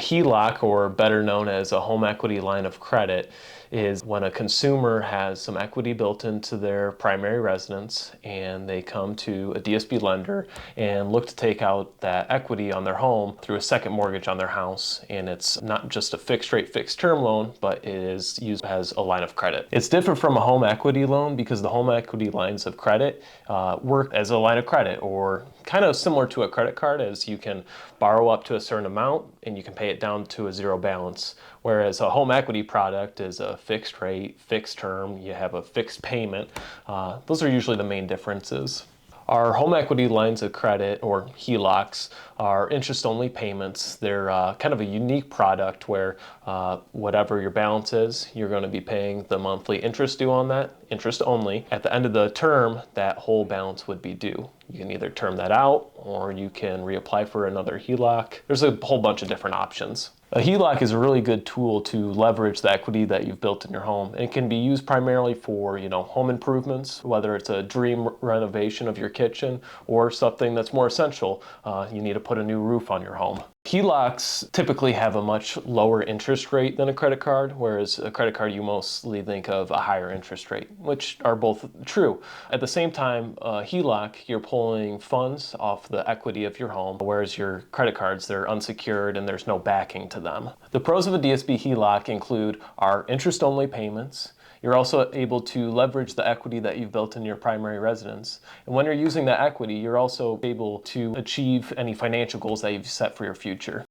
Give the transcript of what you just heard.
HELOC, or better known as a home equity line of credit, is when a consumer has some equity built into their primary residence and they come to a DSB lender and look to take out that equity on their home through a second mortgage on their house. And it's not just a fixed rate, fixed term loan, but it is used as a line of credit. It's different from a home equity loan because the home equity lines of credit work as a line of credit, or kind of similar to a credit card, as you can borrow up to a certain amount and you can pay it down to a zero balance. Whereas a home equity product is a fixed rate, fixed term, you have a fixed payment. Those are usually the main differences. Our home equity lines of credit, or HELOCs, are interest-only payments. They're kind of a unique product where whatever your balance is, you're going to be paying the monthly interest due on that, interest only. At the end of the term, that whole balance would be due. You can either term that out or you can reapply for another HELOC. There's a whole bunch of different options. A HELOC is a really good tool to leverage the equity that you've built in your home. It can be used primarily for, home improvements, whether it's a dream renovation of your kitchen or something that's more essential. You need to put a new roof on your home. HELOCs typically have a much lower interest rate than a credit card, whereas a credit card you mostly think of a higher interest rate, which are both true. At the same time, HELOC, you're pulling funds off the equity of your home, whereas your credit cards, they're unsecured and there's no backing to them. The pros of a DSB HELOC include our interest-only payments. You're also able to leverage the equity that you've built in your primary residence. And when you're using that equity, you're also able to achieve any financial goals that you've set for your future.